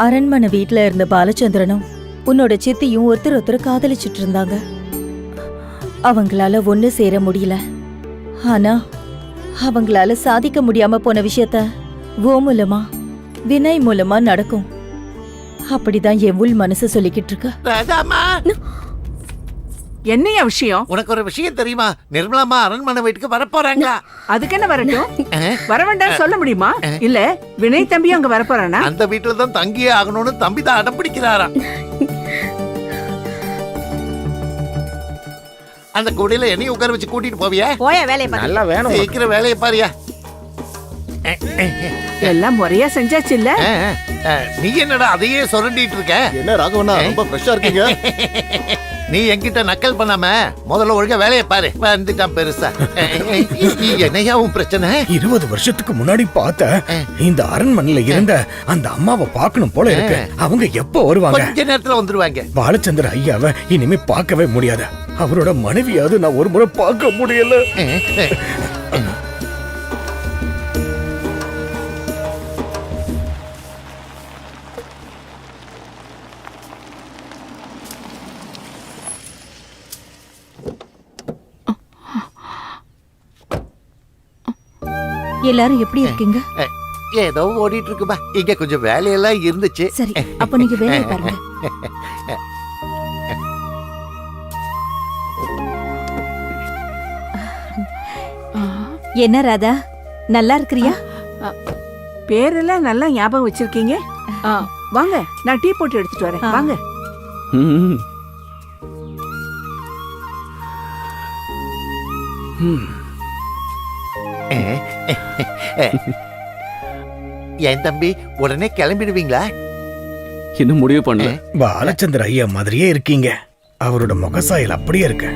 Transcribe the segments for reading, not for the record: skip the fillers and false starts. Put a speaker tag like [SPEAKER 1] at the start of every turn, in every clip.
[SPEAKER 1] அரண்மனை வீட்ல இருந்த பாலச்சந்திரனும் உன்னோட சித்தியும் ஒருத்தர் காதலிச்சிட்டு இருந்தாங்க. அவங்களால ஒண்ணு சேர முடியல. ஆனா அவங்களால சாதிக்க முடியாம போன விஷயத்த ஓ மூலமா வினய் மூலமா நடக்கும். அப்படிதான் என் உள் மனசு சொல்லிக்கிட்டு இருக்கு.
[SPEAKER 2] என்னையா விஷயம்?
[SPEAKER 3] உனக்கு ஒரு விஷயம் தெரியுமா? நிர்மலாமா அரண்மனை வீட்டுக்கு வரப்போறாங்க.
[SPEAKER 2] அதுக்கு என்ன வரட்டும்? வர வேண்டாம் சொல்ல முடியுமா? இல்ல வினய் தம்பியும் அங்க வரப்போறானா?
[SPEAKER 3] அந்த வீட்டுல தான் தங்கியே ஆகணும்னு தம்பி தான் அடம் பிடிக்கிறாரா. அந்த கூடையில என்னையும் உட்கார வச்சு கூட்டிட்டு போவியா?
[SPEAKER 4] போய வேலையை பாரு.
[SPEAKER 5] நல்லா வேணும்.
[SPEAKER 3] சீக்கிரம் வேலையை பாரியா.
[SPEAKER 2] எல்லாம் முறையா செஞ்சாச்சு இல்ல?
[SPEAKER 3] நீ என்னடா அதையே சொரண்டிட்டு இருக்க?
[SPEAKER 5] என்ன ராகவண்ணா ரொம்ப ஃப்ரெஷ்ஷா இருக்கீங்க.
[SPEAKER 3] நீ என்கிட்ட நக்கல் பண்ணாம முதல்ல ஒழுங்கா வேலையை பாரு. வந்துட்டான் பெருசா. என்னையா உன் பிரச்சனை?
[SPEAKER 6] 20 வருஷத்துக்கு முன்னாடி பார்த்த இந்த அரண்மனையில இருந்த அந்த அம்மாவை பார்க்கணும் போல இருக்கு. அவங்க எப்ப வருவாங்க?
[SPEAKER 3] கொஞ்ச நேரத்துல வந்துருவாங்க.
[SPEAKER 6] பாலச்சந்திர ஐயாவை இனிமே பார்க்கவே முடியாது. அவரோட மனைவியாவது நான் ஒரு முறை பார்க்க முடியல.
[SPEAKER 1] எல்லாரும் எப்படி இருக்கீங்க?
[SPEAKER 3] ஏதோ ஓடிட்டு இருக்குப்பா. இங்க கொஞ்சம் வேலையெல்லாம் இருந்துச்சு.
[SPEAKER 1] சரி, அப்ப நீங்க வேலையை பாருங்க. என்ன ராதா, நல்லா இருக்கிறியா?
[SPEAKER 2] பேரெல்லாம் நல்லா ஞாபகம் வச்சிருக்கீங்க. வாங்க, நான் டீ போட்டு எடுத்துட்டு வரேன். வாங்க.
[SPEAKER 3] என் தம்பி உடனே கிளம்பிடுவீங்களா?
[SPEAKER 5] இன்னும் முடிவு பண்ணல.
[SPEAKER 6] பாலச்சந்திர ஐயா மாதிரியே இருக்கீங்க. அவரோட முகசாயல் அப்படியே இருக்கு.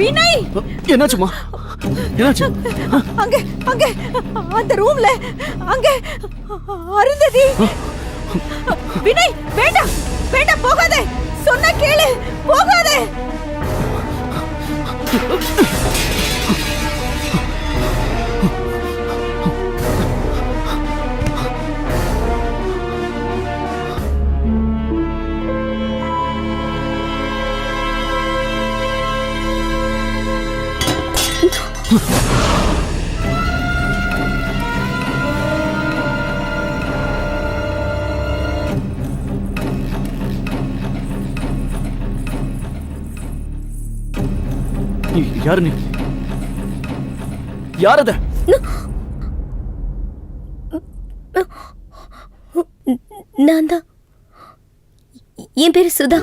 [SPEAKER 1] வினய்,
[SPEAKER 5] என்னாச்சுமா? என்னாச்சு?
[SPEAKER 1] அங்க அங்க அந்த ரூம்ல அங்க அருந்ததி. வினய், வேண்டாம் வேண்டாம், போகாதே. சொன்னா கேளு, போகாதே.
[SPEAKER 5] யாரு நீ? யார் அத?
[SPEAKER 4] நான் தான். என் பேரு சுதா.